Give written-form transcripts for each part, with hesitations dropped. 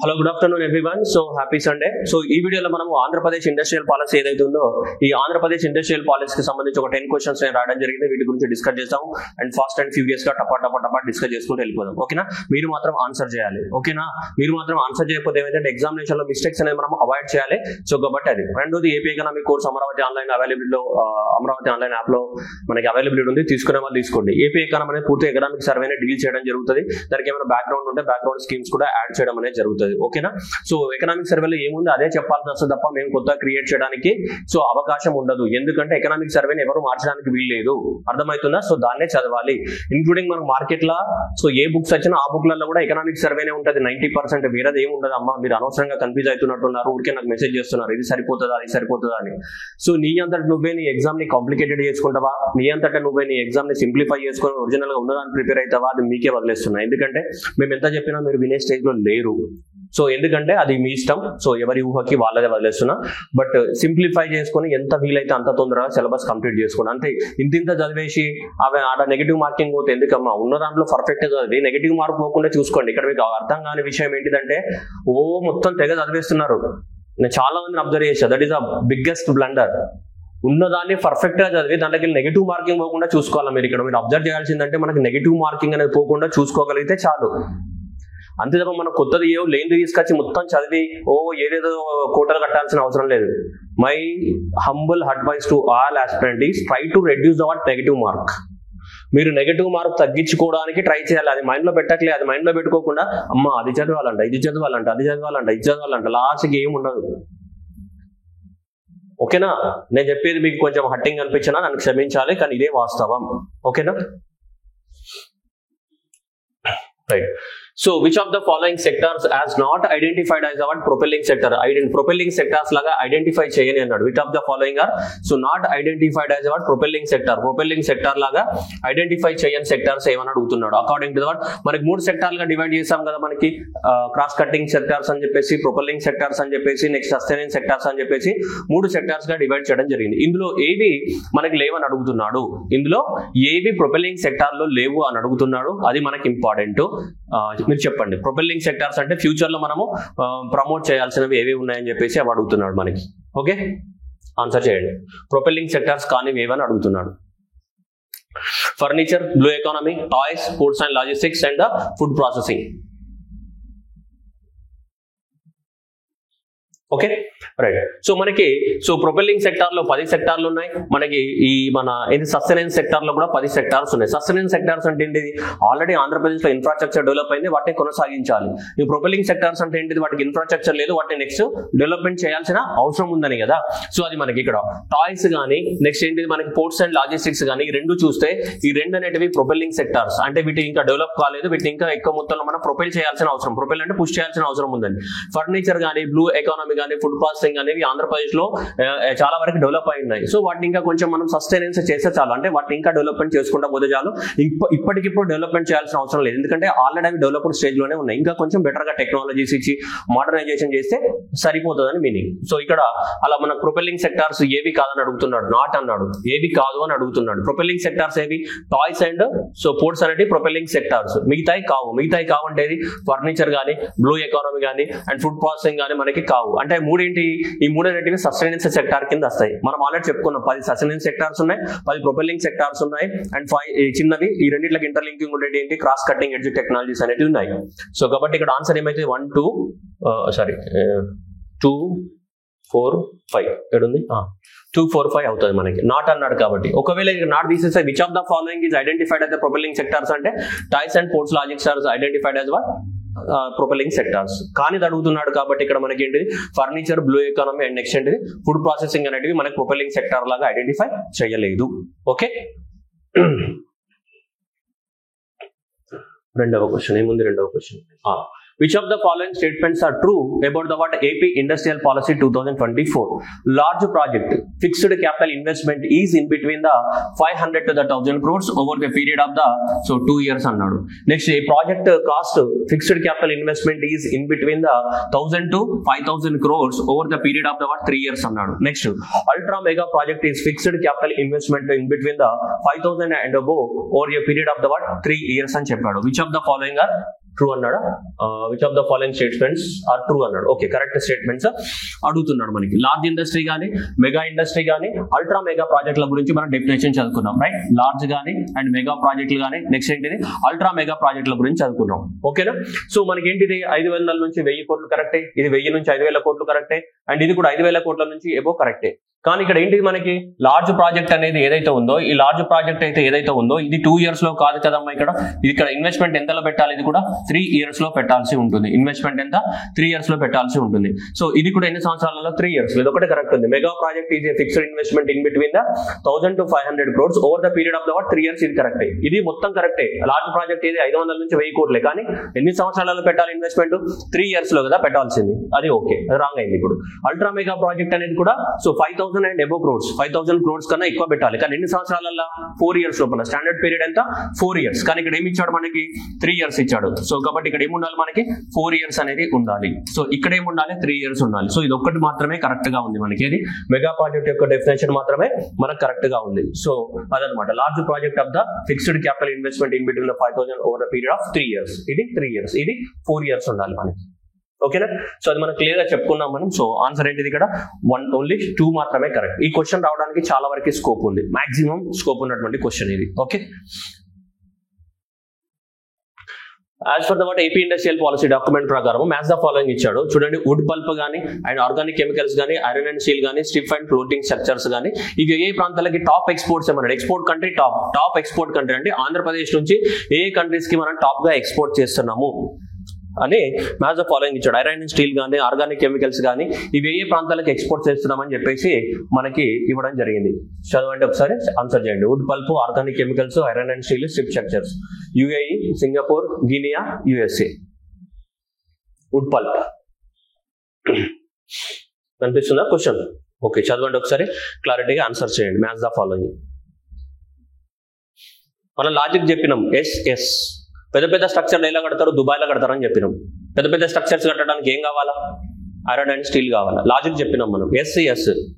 Hello, good afternoon everyone. So happy Sunday. So ఈ వీడియోలో మనం ఆంధ్రప్రదేశ్ ఇండస్ట్రియల్ పాలసీ ఏదైతే ఉందో ఈ ఆంధ్రప్రదేశ్ ఇండస్ట్రియల్ పాలసీకి సంబంధించి ఒక 10 క్వశ్చన్స్ రాయడం జరిగింది. వీటి గురించి డిస్కస్ చేస్తాం అండ్ ఫాస్ట్ అండ్ ఫ్యూరియస్ గా టపా డిస్కస్ చేసుకుంటూ వెళ్ళిపోదాం. ఓకేనా? మీరు మాత్రం ఆన్సర్ చేయాలి. ఓకేనా? మీరు మాత్రం ఆన్సర్ చేయకపోతే ఏమైతే ఎగ్జామినేషన్ లో మిస్టేక్స్ అనేది మనం అవాయిడ్ చేయాలి. సో కాబట్టి అది రెండోది AP economic course Amaravati online అవైలబిలిటీలో అమరావతి ఆన్లైన్ యాప్ లో మనకి అవైలబిలిటీ ఉంది. తీసుకునే వాళ్ళు తీసుకోండి. ఏపీ ఎకనామీ అనేది పూర్తి ఎకనామిక్ సర్వేనే డీల్ చేయడం జరుగుతుంది. దానికి ఏమైనా బ్యాక్గ్రౌండ్ ఉంటే బ్యాక్గ్రౌండ్ స్కీమ్స్ కూడా యాడ్ చేయడం అనేది జరుగుతుంది. ఓకేనా? సో ఎకనామిక్ సర్వేలో ఏముంది అదే చెప్పాల్సి వస్తుంది తప్ప మేము కొత్త క్రియేట్ చేయడానికి సో అవకాశం ఉండదు. ఎందుకంటే ఎకనామిక్ సర్వేని ఎవరు మార్చడానికి వీల్లేదు. అర్థమవుతుందా? సో దాన్నే చదవాలి. ఇంక్లూడింగ్ మనకు మార్కెట్ లా సో ఏ బుక్స్ వచ్చినా ఆ బుక్లలో కూడా ఎకనామిక్ సర్వేనే ఉంటుంది. 90% వేరేది ఏమి ఉండదు. అమ్మా మీరు అనవసరంగా కన్ఫ్యూజ్ అవుతున్నట్టున్నారు. ఊరికే నాకు మెసేజ్ చేస్తున్నారు ఇది సరిపోతుందా అది సరిపోతుందా అని. సో నీ అంతటి నువ్వే నీ ఎగ్జామ్ ని కాంప్లికేటెడ్ చేసుకుంటావా, నీ అంతటా నువ్వే నీ ఎగ్జామ్ ని సింప్లిఫై చేసుకొని ఒరిజినల్ గా ఉన్నదాన్ని ప్రిపేర్ అవుతావా, అది మీకే వదిలేస్తున్నా. ఎందుకంటే మేము ఎంత చెప్పినా మీరు వినే స్టేజ్ లో లేరు. సో ఎందుకంటే అది మీ ఇష్టం. సో ఎవరి ఊహకి వాళ్ళదే వదిలేస్తున్నా. బట్ సింప్లిఫై చేసుకొని ఎంత వీలైతే అంత తొందరగా సిలబస్ కంప్లీట్ చేసుకోండి. అంతే. ఇంత చదివేసి అవి ఆడ నెగిటివ్ మార్కింగ్ పోతే ఎందుకమ్మా? ఉన్న దాంట్లో పర్ఫెక్ట్ చదివి నెగిటివ్ మార్క్ పోకుండా చూసుకోండి. ఇక్కడ మీకు అర్థం కాని విషయం ఏంటిదంటే మొత్తం తెగ చదివేస్తున్నారు. నేను చాలా మందిని అబ్జర్వ్ చేశాను. That is the biggest blunder. ఉన్నదాన్ని పర్ఫెక్ట్ గా చదివి దాంట్లోకి నెగిటివ్ మార్కింగ్ పోకుండా చూసుకోవాలి. మీరు ఇక్కడ మీరు అబ్జర్వ్ చేయాల్సిందంటే మనకి నెగిటివ్ మార్కింగ్ అనేది పోకుండా చూసుకోగలిగితే చాలు. అంతే తప్ప మనం కొత్తది లేనిది తీసుకొచ్చి మొత్తం చదివి ఏదేదో కోటలు కట్టాల్సిన అవసరం లేదు. My humble advice to all aspirant is try to reduce the negative mark. మీరు నెగిటివ్ మార్క్ తగ్గించుకోవడానికి ట్రై చేయాలి. అది మైండ్ లో పెట్టట్లేదు. అది మైండ్ లో పెట్టుకోకుండా అమ్మ అది చదవాలంట ఇది చదవాలంట అది చదవాలంట ఇది చదవాలంట లాస్ట్కి ఏమి ఉండదు. ఓకేనా? నేను చెప్పేది మీకు కొంచెం హట్టింగ్ అనిపించినా నన్ను క్షమించాలి, కానీ ఇదే వాస్తవం. ఓకేనా? Right. So which of the following sectors as not identified as our propelling sector? Propelling sectors laga identify cheyani annadu. Which of the following are so not identified as our propelling sector? Propelling sector laga identify cheyani sectors ఏమని అడుగుతున్నాడు. According to that మనకి 3 సెక్టార్లుగా divide చేసాం కదా. మనకి cross cutting sectors అని చెప్పేసి, propelling sectors అని చెప్పేసి, నెక్స్ట్ సస్టైనింగ్ సెక్టార్స్ అని చెప్పేసి 3 సెక్టార్స్ గా డివైడ్ చేయడం జరిగింది. ఇందులో ఏవి మనకి లేవని అడుగుతున్నాడు. ఇందులో ఏవి ప్రొపెల్లింగ్ సెక్టార్ లో లేవు అని అడుగుతున్నాడు. అది మనకి ఇంపార్టెంట్. మీరు చెప్పండి. ప్రొపెల్లింగ్ సెక్టార్స్ అంటే ఫ్యూచర్ లో మనము ప్రమోట్ చేయాల్సినవి ఏవి ఉన్నాయని చెప్పేసి అవి అడుగుతున్నాడు మనకి. ఓకే, ఆన్సర్ చేయండి. ప్రొపెల్లింగ్ సెక్టార్స్ కానీ ఏవని అడుగుతున్నాడు. Furniture, blue economy, toys, ports and logistics and food processing. Okay, right. So మనకి ప్రొపెల్లింగ్ సెక్టార్ లో 10 సెక్టార్లు ఉన్నాయి. మనకి ఈ మన సస్టైనెన్స్ సెక్టార్ లో కూడా 10 సెక్టార్స్ ఉన్నాయి. సస్టైనెన్స్ సెక్టార్స్ అంటే ఏంటిది? ఆల్రెడీ ఆంధ్రప్రదేశ్ లో ఇన్ఫ్రాస్ట్రక్చర్ డెవలప్ అయింది, వాటిని కొనసాగించాలి. ఈ ప్రొపెల్లింగ్ సెక్టార్స్ అంటే ఏంటిది? వాటికి ఇన్ఫ్రాస్ట్రక్చర్ లేదు, వాటిని నెక్స్ట్ డెవలప్మెంట్ చేయాల్సిన అవసరం ఉందని కదా. సో అది మనకి ఇక్కడ టాయ్స్ కానీ నెక్స్ట్ ఏంటిది మనకి పోర్ట్స్ అండ్ లాజిస్టిక్స్ కానీ ఈ రెండు చూస్తే ఈ రెండు అనేటివి ప్రొపెల్లింగ్ సెక్టార్స్. అంటే వీటి ఇంకా డెవలప్ కాలేదు, వీటిని ఇంకా ఎక్కువ మొత్తంలో మనం ప్రొపెల్ చేయాల్సిన అవసరం, ప్రొపెల్ అంటే పుష్ చేయాల్సిన అవసరం ఉందండి. ఫర్నిచర్ కానీ, బ్లూ ఎకానమీ కానీ, ఫుడ్ ప్రాసెసింగ్ అనేవి ఆంధ్రప్రదేశ్ లో చాలా వరకు డెవలప్ అయి ఉన్నాయి. సో వాటిని ఇంకా కొంచెం మనం సస్టైనెన్స్ చేస్తే చాలు. అంటే వాటిని ఇంకా డెవలప్మెంట్ చేసుకుంటా పోతే చాలు. ఇప్పటికిప్పుడు డెవలప్మెంట్ చేయాల్సిన అవసరం లేదు, ఎందుకంటే ఆల్రెడీ అవి డెవలప్డ్ స్టేజ్ లోనే ఉన్నాయి. ఇంకా కొంచెం బెటర్ గా టెక్నాలజీస్ ఇచ్చి మోడర్నైజేషన్ చేస్తే సరిపోతుందని మీనింగ్. సో ఇక్కడ అలా మన ప్రొపెల్లింగ్ సెక్టార్స్ ఏవి కాదని అడుగుతున్నాడు, నాట్ అన్నాడు. ఏవి కాదు అని అడుగుతున్నాడు. ప్రొపెల్లింగ్ సెక్టార్స్ ఏవి? టాయ్స్ అండ్ పోర్ట్స్ అనేది ప్రొపెల్లింగ్ సెక్టార్స్. మిగతాయి కావు అంటే ఫర్నిచర్ కానీ, బ్లూ ఎకానమీ కానీ అండ్ ఫుడ్ ప్రాసెసింగ్ కానీ మనకి కావు. అంటే ఈ మూడు అనేటివి సస్టైనెన్స్ సెక్టార్ కింద వస్తాయి. మనం ఆల్రెడీ చెప్పుకున్నాం 10 సస్టైనెన్స్ సెక్టార్స్ ఉన్నాయి, 10 ప్రొపెల్లింగ్ సెక్టార్స్ ఉన్నాయి అండ్ 5 చిన్నవి. ఈ రెండింటికి ఇంటర్లింకింగ్ ఉండేది ఏంటి? క్రాస్ కటింగ్ ఎడ్జ్ టెక్నాలజీస్ అనేవి ఉన్నాయి. సో కాబట్టి ఇక్కడ ఆన్సర్ ఏమైతే 2 4 5 ఏడుంది 2 4 5 అవుతుంది మనకి. నాట్ అన్నాడు కాబట్టి ఒకవేళ నాట్ తీసేస్తే which of the following is identified as the propelling sectors అంటే toys and ports logistics are identified as what propelling sectors. కానీ అడుగుతున్నాడు కాబట్టి ఇక్కడ మనకి ఏంటిది? Furniture, blue economy and next ఏంటిది ఫుడ్ ప్రాసెసింగ్ అనేటివి మనకి ప్రొపెల్లింగ్ సెక్టార్ లాగా ఐడెంటిఫై చేయలేదు. ఓకే, రెండవ క్వశ్చన్ ఏముంది? రెండవ question which of the following statements are true about the AP Industrial Policy 2024? Large project fixed capital investment is in between the 500 to the 1000 crores over the period of the 2 years అన్నాడు. Next ఈ project cost fixed capital investment is in between the 1000 to 5000 crores over the period of the 3 years అన్నాడు. Next ultra mega project is fixed capital investment in between the 5000 and above over a period of the 3 years అని చెప్పాడు. Which of the following are true అన్నాడా? Which of the following statements are true అన్నాడు. Okay, correct statements అడుగుతున్నాడు మనకి. Large industry కానీ, mega industry కానీ, ultra mega ప్రాజెక్టుల గురించి మనం డెఫినేషన్ చదువుకున్నాం, రైట్? లార్జ్ కానీ అండ్ మెగా ప్రాజెక్టులు కానీ, నెక్స్ట్ ఏంటిది అల్ట్రా మెగా ప్రాజెక్టుల గురించి చదువుకున్నాం. ఓకేనా? సో మనకి ఏంటిది 500 నుంచి 1000 కోట్లు కరెక్టే, ఇది 1000 నుంచి 5000 కోట్లు కరెక్టే, అండ్ ఇది కూడా 5000 కోట్ల నుంచి ఎబో కరెక్టే. కానీ ఇక్కడ ఏంటిది మనకి లార్జ్ ప్రాజెక్ట్ అనేది ఏదైతే ఉందో, ఈ లార్జ్ ప్రాజెక్ట్ అయితే ఏదైతే ఉందో ఇది 2 years లో కాదు కదమ్మా. ఇక్కడ ఇన్వెస్ట్మెంట్ ఎంతలో పెట్టాలి? ఇది కూడా 3 years లో పెట్టాల్సి ఉంటుంది. ఇన్వెస్ట్మెంట్ ఎంత? 3 years లో పెట్టాల్సి ఉంటుంది. సో ఇది కూడా ఎన్ని సంవత్సరాలలో? 3 years. ఇది ఒకటే కరెక్ట్ ఉంది. Mega project is a fixed investment in between the 1000 to 500 crores over the period of the 3 years. ఇది కరెక్టే, ఇది మొత్తం కరెక్టే. లార్జ్ ప్రాజెక్ట్ ఇది 500 నుంచి 1000 కోట్లే, కానీ ఎన్ని సంవత్సరాలలో పెట్టాలి ఇన్వెస్ట్మెంట్? 3 years లో కదా పెట్టాల్సింది. అది ఓకే, అది రాంగ్ అయింది. ఇప్పుడు అల్ట్రా మెగా ప్రాజెక్ట్ అనేది కూడా so 5000 and above crores, 5000 crores కన్నా ఎక్కువ పెట్టాలి, కానీ ఎన్ని సంవత్సరాలలో? 4 years లోపల. స్టాండర్డ్ పీరియడ్ ఎంత? 4 years. కానీ ఇక్కడ ఏమి ఇచ్చాడు మనకి? 3 years ఇచ్చాడు. సో కాబట్టి ఇక్కడ ఏమి ఉండాలి మనకి? 4 years అనేది ఉండాలి. సో ఇక్కడ ఏమి ఉండాలి? 3 years ఉండాలి. సో ఇది ఒక్కటి మాత్రమే కరెక్ట్ గా ఉంది మనకి. ఇది మెగా ప్రాజెక్ట్ యొక్క డెఫినేషన్ మాత్రమే మనకు కరెక్ట్ గా ఉంది. సో అదనమాట large project of the fixed capital investment in between the 5000 over the period of 3 years. ఇది 3 years, ఇది 4 years ఉండాలి మనకి. ఓకేనా? సో అది మనం క్లియర్ గా చెప్పుకున్నాం మనం. సో ఆన్సర్ ఏంటిది? ఇక్కడ ఓన్లీ 2 మాత్రమే కరెక్ట్. ఈ క్వశ్చన్ రావడానికి చాలా వరకు స్కోప్ ఉంది, మాక్సిమం స్కోప్ ఉన్నటువంటి క్వశ్చన్ ఇది. Okay, as for the what AP industrial policy document ప్రకారం మ్యాచ్ ద ఫాలోయింగ్ ఇచ్చాడు. చూడండి, వుడ్ పల్ప్ కానీ అండ్ ఆర్గానిక్ కెమికల్స్ కానీ, ఐరన్ అండ్ స్టీల్ కానీ, స్టిఫ్ అండ్ ఫ్లోటింగ్ స్ట్రక్చర్స్ కానీ, ఇవి ఏ ప్రాంతాలకి టాప్ ఎక్స్పోర్ట్స్ ఏమన్నాడు? Export country top export country అంటే ఆంధ్రప్రదేశ్ నుంచి ఏ కంట్రీస్ కి మనం టాప్ గా ఎక్స్పోర్ట్ చేస్తున్నాము అని మ్యాచ్ ద ఫాలోయింగ్ ఇచ్చాడు. ఐరన్ అండ్ స్టీల్ కానీ, ఆర్గానిక్ కెమికల్స్ కానీ, ఇవి ఏ ప్రాంతాలకు ఎక్స్పోర్ట్ చేస్తున్నామని చెప్పేసి మనకి ఇవ్వడం జరిగింది. చదవండి ఒకసారి, ఆన్సర్ చేయండి. Would pulp, organic chemicals, iron and steel, stiff structures. UAE, Singapore, Guinea, USA. Would pulp కనిపిస్తుందా క్వశ్చన్? ఓకే, చదవండి ఒకసారి, క్లారిటీగా ఆన్సర్ చేయండి. Match the following. మనం లాజిక్ చెప్పినాం. ఎస్ పెద్ద పెద్ద స్ట్రక్చర్లు ఎలా కడతారు? దుబాయ్లో కడతారని చెప్పినాం. పెద్ద పెద్ద స్ట్రక్చర్స్ కట్టడానికి ఏం కావాలా? ఐరన్ అండ్ స్టీల్ కావాలా? లాజిక్ చెప్పినాం మనం. ఎస్.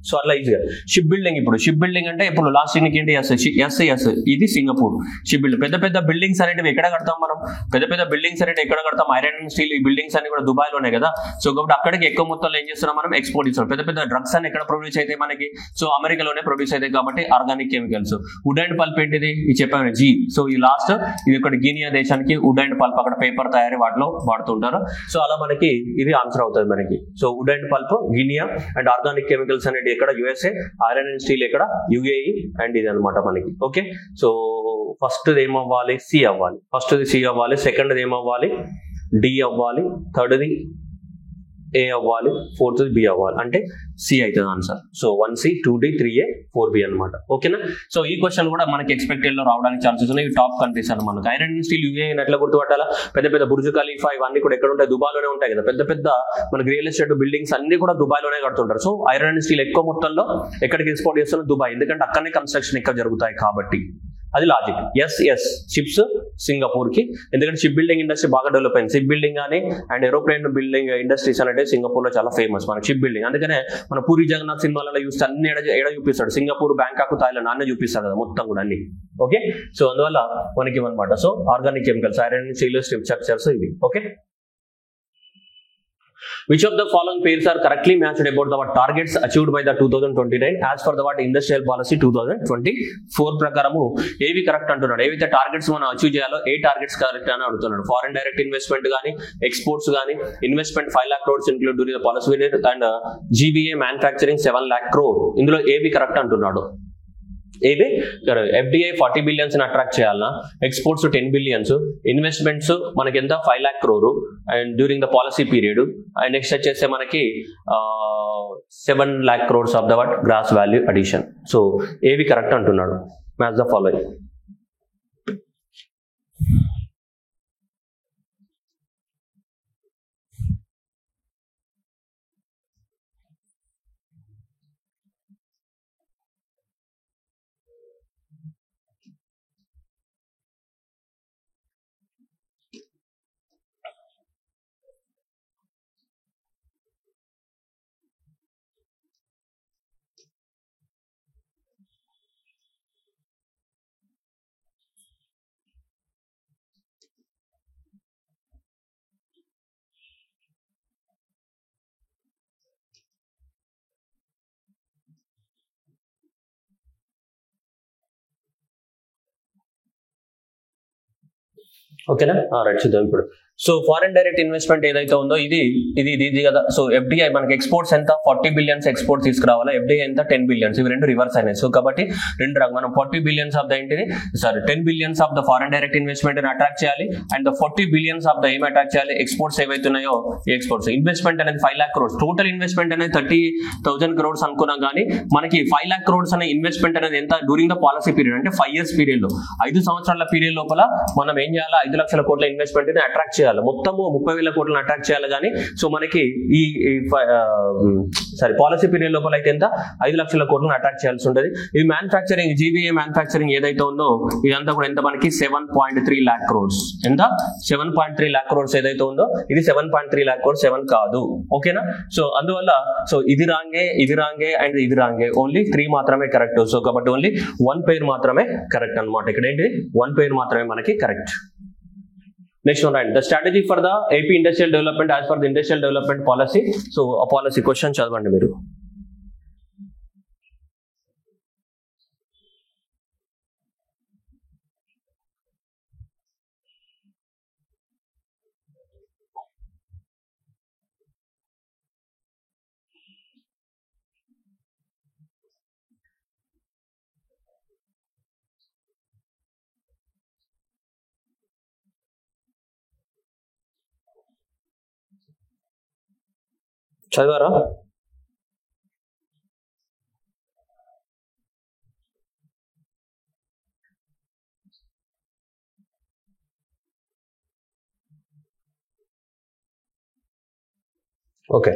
సో అట్లా ఈజీగా. షిప్ బిల్డింగ్, ఇప్పుడు షిప్ బిల్డింగ్ అంటే ఇప్పుడు లాస్ట్ ఏంటి? ఎస్. ఇది సింగపూర్ షిప్ బిల్డింగ్. పెద్ద పెద్ద బిల్డింగ్స్ అనేవి ఎక్కడ కడతాం మనం? పెద్ద పెద్ద బిల్డింగ్స్ అనేవి ఎక్కడ కడతాం? ఐరన్ అండ్ స్టీల్ ఈ బిల్డింగ్స్ అన్ని కూడా దుబాయ్ లోనే కదా. సో కాబట్టి అక్కడికి ఎక్కువ మొత్తంలో ఏం చేస్తున్నాం మనం? ఎక్స్పోర్ట్ ఇస్తున్నాం. పెద్ద పెద్ద డ్రగ్స్ అని ఎక్కడ ప్రొడ్యూస్ అయితే మనకి? సో అమెరికాలోనే ప్రొడ్యూస్ అవుతాయి కాబట్టి organic chemicals. Would and pulp ఏంటిది? ఇది చెప్పాను, జీ. సో ఈ లాస్ట్ ఇది ఒకటి గినియా దేశానికి వుడ్ అండ్ పల్ప్, అక్కడ పేపర్ తయారీ వాటిలో వాడుతుంటారు. సో అలా మనకి ఇది ఆన్సర్ అవుతుంది మనకి. So wood and pulp, Guinea and organic chemicals అనేది ఎక్కడ? యుఎస్ఏ. ఐరన్ అండ్ స్టీల్ ఎక్కడ? యుఏఈ. అండ్ ఇది అనమాట మనకి. ఓకే, సో ఫస్ట్ ఏమవ్వాలి? సి అవ్వాలి. ఫస్ట్ సి అవ్వాలి, సెకండ్ ఏమవ్వాలి? డి అవ్వాలి, థర్డ్ది ఏ అవ్వాలి, ఫోర్త్ బి అవ్వాలి. అంటే సి అవుతుంది answer. So 1C, 2D, 3A, 4B అనమాట. ఓకేనా? సో ఈ క్వశ్చన్ కూడా మనకి ఎక్స్పెక్టెడ్ లో రావడానికి ఛాన్సెస్ ఉన్నాయి. టాప్ కంట్రీస్ అని మనకు ఐరన్ అండ్ స్టీల్ యుఏ ఎట్లా గుర్తుపట్టాలా? పెద్ద పెద్ద బుర్జ్ ఖలీఫా ఇవన్నీ కూడా ఎక్కడ ఉంటాయి? దుబాయ్లోనే ఉంటాయి కదా. పెద్ద పెద్ద మనకి రియల్ ఎస్టేట్ బిల్డింగ్స్ అన్ని కూడా దుబాయ్లోనే కడుతుంటారు. సో ఐరన్ అండ్ స్టీల్ ఎక్కువ మొత్తంలో ఎక్కడికి ఎక్స్పోర్ట్ చేస్తున్నారు? దుబాయ్, ఎందుకంటే అక్కడనే కన్స్ట్రక్షన్ ఎక్కువ జరుగుతాయి కాబట్టి. అది లాజిక్. ఎస్ షిప్స్ సింగపూర్ కి, ఎందుకంటే షిప్ బిల్డింగ్ ఇండస్ట్రీ బాగా డెవలప్ అయింది. షిప్ బిల్డింగ్ కానీ అండ్ ఏరోప్లేన్ బిల్డింగ్ ఇండస్ట్రీస్ అనేది సింగపూర్ లో చాలా ఫేమస్ మనకి షిప్ బిల్డింగ్. అందుకనే మన పూరి జగన్నాథ్ సినిమాలలో చూస్తే అన్ని ఎడ చూపిస్తాడు, సింగపూర్, బ్యాంకాక్, థాయిలాండ్ అన్నీ చూపిస్తాడు కదా మొత్తం కూడా అన్ని. ఓకే, సో అందువల్ల మనకి ఇవన్నమాట. So organic chemicals, iron steel, stiff structures ఇవి. Okay, which of the following pairs are correctly matched about the targets achieved by the 2029 as per the industrial policy 2024 ప్రకారము ఏవి కరెక్ట్ అంటున్నాడు? ఏవైతే టార్గెట్స్ మనం achieve చేయాలో ఏ టార్గెట్స్ కరెక్ట్ అని అడుగుతున్నాడు. Foreign direct investment కానీ, ఎక్స్పోర్ట్స్ కానీ, investment 5 lakh crores include during the policy period and GVA manufacturing 7 lakh crore. ఇందులో ఏవి కరెక్ట్ అంటున్నాడు? ఏవి? ఎఫ్డిఐ 40 billions అట్రాక్ట్ చేయాలన్నా, ఎక్స్పోర్ట్స్ 10 billions, ఇన్వెస్ట్మెంట్స్ మనకి ఎంత 5 lakh crore and during the policy period, and next వచ్చేస్తే మనకి 7 lakh crores of the gross value addition. So ఏవి కరెక్ట్ అంటున్నాడు? Match the following. ఓకేనా రైట్ చూద్దాం ఇప్పుడు. సో ఫారెన్ డైరెక్ట్ ఇన్వెస్ట్మెంట్ ఏదైతే ఉందో ఇది కదా. సో ఎఫ్డిఐ మనకి ఎక్స్పోర్ట్స్ ఎంత 40 బిలియన్స్ ఎక్స్పోర్ట్ తీసుకురావాలా, ఎఫ్డిఐ ఎంత 10 బిలియన్స్, ఇవి రెండు రివర్స్ అయినాయి. సో కాబట్టి రెండు మనం 40 బిలియన్స్ ఆఫ్ ద ఏంటిది 10 billions of the foreign direct investment attract చేయాలి అండ్ 40 బిలియన్స్ ఆఫ్ ద ఏం అట్రాక్ట్ చేయాలి, ఎక్స్పోర్ట్స్ ఏవైతున్నాయో ఈ ఎక్స్పోర్ట్స్. ఇన్వెస్ట్మెంట్ అనేది 5 lakh crores, టోటల్ ఇన్వెస్ట్మెంట్ అనేది 30,000 crores అనుకున్నాం, కానీ మనకి 5 lakh crores అనే ఇన్వెస్ట్మెంట్ అనేది ఎంత డ్యూరింగ్ ద పాలసీ పీరియడ్ అంటే 5 years పీరియడ్ లో 5 సంవత్సరాల పీరియడ్ లోపల మనం ఏం చేయాలి, 5 లక్షల కోట్ల ఇన్వెస్ట్మెంట్ ని అట్రాక్ట్ చేయాలి. మొత్తము 30,000 కోట్లను అట్రాక్ట్ చేయాలి, కానీ సో మనకి ఈ పాలసీ పీరియడ్ లోపల అయితే ఎంత 5 లక్షల కోట్లను అట్రాక్ట్ చేయాల్సి ఉంటుంది. ఇది మ్యానుఫ్యాక్చరింగ్ జీబీఏ మ్యానుఫ్యాక్చరింగ్ ఏదైతే ఉందో ఇదంతా కూడా ఎంత మనకి 7.3 lakh crores. ఎంత 7.3 lakh crores ఏదైతే ఉందో ఇది 7.3 lakh crores, 7 కాదు. ఓకేనా. సో అందువల్ల సో ఇది రాంగే అండ్ ఇది రాంగే, ఓన్లీ 3 మాత్రమే కరెక్ట్. సో కాబట్టి ఓన్లీ 1 పేర్ మాత్రమే కరెక్ట్ అనమాట. ఇక్కడ ఏంటి 1 పేర్ మాత్రమే మనకి correct. Next one, right? The strategy for the AP industrial development as per the industrial development policy. So a policy question చదవండి మీరు. చదివారా? Okay.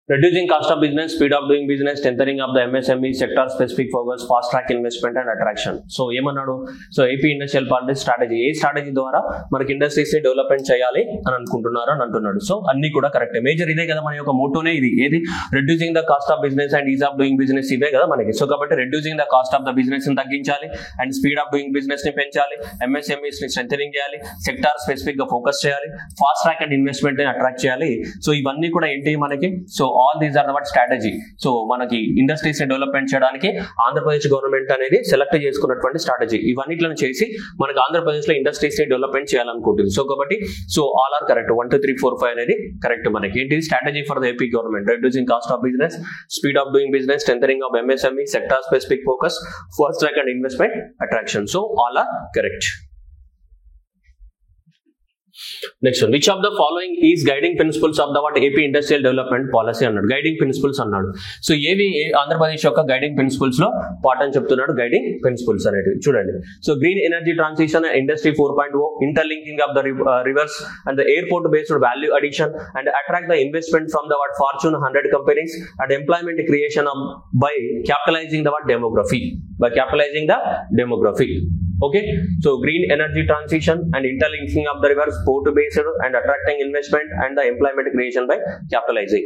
Reducing cost of business, speed of doing business, strengthening of the MSME, sector specific focus, fast track investment and attraction. So ఏమన్నాడు, so AP industrial policy strategy, ఏ strategy ద్వారా మనకి industries ని development చేయాలి అని అనుకుంటున్నారు అని అంటున్నాడు. సో అన్ని కూడా కరెక్టే, మేజర్ ఇదే కదా మన యొక్క మోటోనే, ఇది ఏది reducing the cost of business and ease of doing business, ఇవే కదా మనకి. సో కాబట్టి reducing the cost of the business ని తగ్గించాలి and speed of doing business ని పెంచాలి, ఎంఎస్ఎంఈస్ ని స్ట్రెంథెనింగ్ చేయాలి, సెక్టార్ స్పెసిఫిక్ గా ఫోకస్ చేయాలి, ఫాస్ట్ ట్రాక్ అండ్ ఇన్వెస్ట్మెంట్ ని అట్రాక్ట్ చేయాలి. సో ఇవన్నీ కూడా ఏంటి మనకి, so all these are the what strategy. So మనకి ఇండస్ట్రీస్ ని డెవలప్మెంట్ చేయడానికి ఆంధ్రప్రదేశ్ గవర్నమెంట్ అనేది సెలెక్ట్ చేసుకున్నటువంటి స్ట్రాటజీ. ఇవన్నిట్లను చేసి మనకి ఆంధ్రప్రదేశ్ లో ఇండస్ట్రీస్ ని డెవలప్మెంట్ చేయాలనుకుంటుంది. సో కాబట్టి సో ఆల్ ఆర్ కరెక్ట్, 1 2 3 4 5 అనేది కరెక్ట్ మనకి. ఏంటి strategy for the AP government, reducing cost of business, speed of doing business, strengthening of MSME, sector specific focus, fast track and investment attraction. So all are correct. Next one, which of the following is guiding principles of the what AP industrial development policy అన్నాడు. Guiding principles అన్నాడు. So ఏవి ఆంధ్రప్రదేశ్ యొక్క guiding principles లో part అని చెప్తున్నాడు. Guiding principles అనేది చూడండి. So green energy transition, industry 4.0, interlinking of the reverse and the airport based value addition and attract the investment from the what Fortune 100 companies and employment creation by capitalizing the what demography, by capitalizing the demography. Okay, so green energy transition and interlinking of the rivers, port based and attracting investment and the employment creation by capitalizing.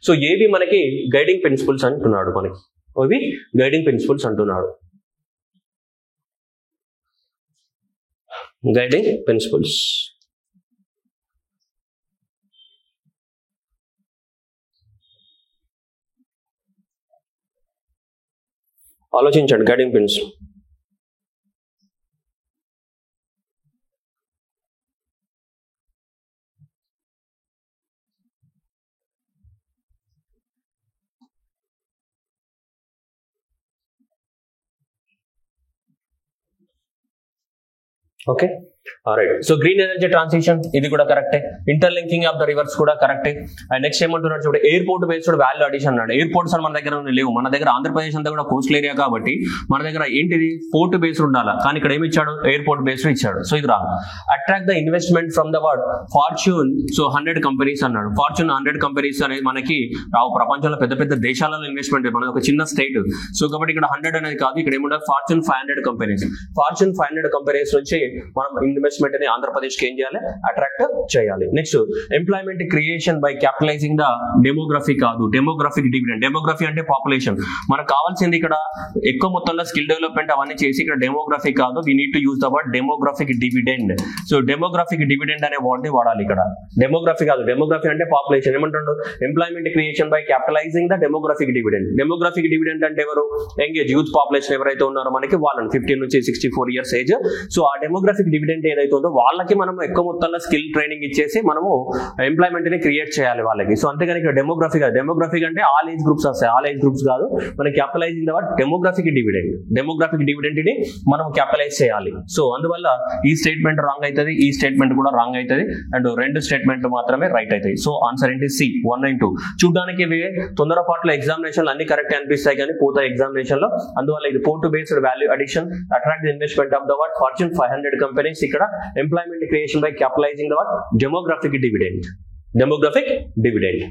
So ఏవి మనకి guiding principles అంటున్నాడు, మనకి అవి guiding principles అంటున్నాడు. Guiding principles ఆలోచించండి. Guiding principal okay. Right. So green energy transition ఇది కూడా కరెక్టే, ఇంటర్లింకింగ్ ఆఫ్ ద రివర్స్ కూడా కరెక్టే. అండ్ నెక్స్ట్ ఏమంటున్నాడు చూడండి, ఎయిర్పోర్ట్ బేస్డ్ వాల్యూ అడిషన్ అన్నాడు. ఎయిర్పోర్ట్స్ అని మన దగ్గర లేవు, మన దగ్గర ఆంధ్రప్రదేశ్ అంతా కూడా కోస్టల్ ఏరియా కాబట్టి మన దగ్గర ఏంటిది పోర్ట్ బేస్డ్ ఉండాలి, కానీ ఇక్కడ ఏమి ఇచ్చాడు, ఎయిర్పోర్ట్ బేస్డ్ ఇచ్చాడు. సో ఇది wrong. Attract the investment from the word Fortune 100 companies అన్నాడు. Fortune 100 కంపెనీస్ అనేది మనకి రావు, ప్రపంచంలో పెద్ద పెద్ద దేశాలలో ఇన్వెస్ట్మెంట్, మనది ఒక చిన్న స్టేట్. సో కాబట్టి ఇక్కడ 100 అనేది కాదు, ఇక్కడ ఏముంటారు Fortune 500 కంపెనీస్. Fortune 500 కంపెనీస్ నుంచి మనం ఇన్వెస్ట్మెంట్ అనేది ఆంధ్రప్రదేశ్ కి ఏం చేయాలి, అట్రాక్ట్ చేయాలి. Next employment creation by capitalising the demography కాదు, డెమోగ్రఫిక్ డివిడెండ్. డెమోగ్రఫీ అంటే పాపులేషన్, మనకు కావాల్సింది ఇక్కడ ఎక్కువ మొత్తంలో స్కిల్ డెవలప్మెంట్ అవన్నీ చేసి, ఇక్కడ డెమోగ్రఫీ కాదు, we need to use the word demographic dividend. So demographic dividend అనే వర్డ్ ని వాడాలి ఇక్కడ, డెమోగ్రఫీ కాదు. డెమోగ్రఫీ అంటే పాపులేషన్. ఏమంటాడు, employment creation by capitalising the demographic dividend. Demographic dividend అంటే ఎవరు, యంగ్ ఏజ్ యూత్ పాపులేషన్ ఎవరైతే ఉన్నారో మనకి వాళ్ళని 15 నుంచి 64 ఇయర్స్ ఏజ్. సో ఆ డెమోగ్రఫిక్ డివిడెండ్ డివిడెంట్ ఏదైతే ఉందో వాళ్ళకి మనం ఎక్కువ మొత్తంలో స్కిల్ ట్రైనింగ్ ఇచ్చేసి మనము ఎంప్లాయ్మెంట్ ని క్రియేట్ చేయాలి వాళ్ళకి. సో అంతేగాని ఇక్కడ డెమోగ్రఫిక్ అంటే ఆల్ ఏజ్ గ్రూప్స్ వస్తాయి, ఆల్ ఏజ్ గ్రూప్స్ కాదు. మనం క్యాపిటలైజింగ్ ద డెమోగ్రఫిక్ డివిడెంట్ ని మనం క్యాపిటలైజ్ చేయాలి. సో అందువల్ల ఈ స్టేట్మెంట్ రాంగ్ అవుతుంది, ఈ స్టేట్మెంట్ కూడా రాంగ్ అవుతుంది, అండ్ రెండు స్టేట్మెంట్ మాత్రమే రైట్ అవుతాయి. సో ఆన్సర్ ఏంటి? C 1 and 2. చూడడానికి ఇవి తొందరపాట్లో ఎగ్జామినేషన్ అన్ని కరెక్ట్ అనిపిస్తాయి కానీ పోతాయి ఎగ్జామినేషన్ లో. అందువల్ల ఇది port based value addition attract investment of the Fortune 500 companies. ఇక్కడ employment creation by capitalising the demographic dividend.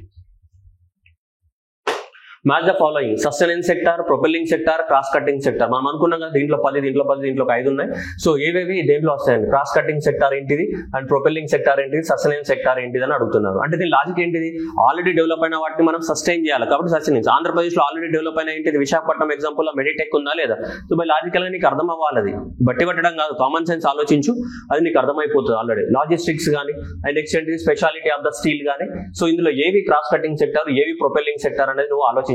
Match the following: sustaining sector, propelling sector, cross cutting sector. మనం అనుకున్నాం కదా దీంట్లో 10, దీంట్లో 5 ఉన్నాయి. సో ఏవేవి దేంట్లో వస్తాయండి? క్రాస్ కటింగ్ సెక్టార్ ఏంటిది, అండ్ ప్రొపెల్లింగ్ సెక్టార్ ఏంటిది, సస్టైనింగ్ సెక్టార్ ఏంటిది అని అడుగుతున్నారు. అంటే దీని లాజిక్ ఏంటిది? ఆల్రెడీ డెవలప్ అయిన వాటిని మనం సస్టైన్ చేయాలి కాబట్టి సస్టైనింగ్. ఆంధ్రప్రదేశ్ లో ఆల్రెడీ డెవలప్ అయిన ఏంటిది? విశాఖపట్నం ఎగ్జాంపుల్ లో మెడిటెక్ ఉందా లేదా? సో బై లాజికల్ గా నీకు అర్థం అవ్వాలి, అది బట్టి పట్టడం కాదు, కామన్ సెన్స్ ఆలోచించు, అది నీకు అర్థమైపోతుంది ఆల్రెడీ. లాజిస్టిక్స్ కానీ అండ్ నెక్స్ట్ ఏంటిది స్పెషాలిటీ ఆఫ్ ద స్టీల్ కానీ. సో ఇందులో ఏవి క్రాస్ కటింగ్ సెక్టార్, ఏవి ప్రొపెల్లింగ్ సెక్టార్ అనేది నువ్వు ఆలోచించాలి.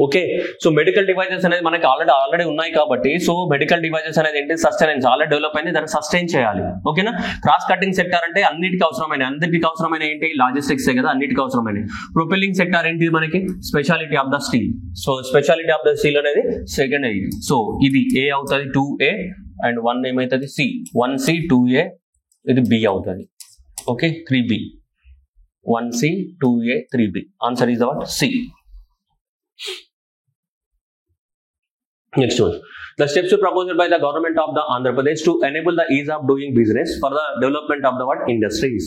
ఓకే, సో మెడికల్ డివైజెస్ అనేది మనకి ఆల్రెడీ ఉన్నాయి కాబట్టి, సో మెడికల్ డివైజెస్ అనేది ఏంటి? సస్టైనెన్స్ ఆల్రెడీ డెవలప్ అయింది, దాన్ని సస్టైన్ చేయాలి. ఓకేనా? క్రాస్ కటింగ్ సెక్టార్ అంటే అన్నిటికీ అవసరమైన ఏంటి? లాజిస్టిక్స్ కదా, అన్నిటికీ అవసరమైన. ప్రొపెల్లింగ్ సెక్టార్ ఏంటి మనకి? Speciality of the steel. So speciality of the steel అనేది సెకండ్ అయ్యి. సో ఇది ఏ అవుతుంది 2A అండ్ 1 ఏమవుతుంది? సి. 1C 2A, ఇది B అవుతుంది. Okay, 3B. 1C 2A 3B. Answer is the C. Next one. The steps proposed by the government of the Andhra Pradesh to enable the ease of doing business for the development of the industries.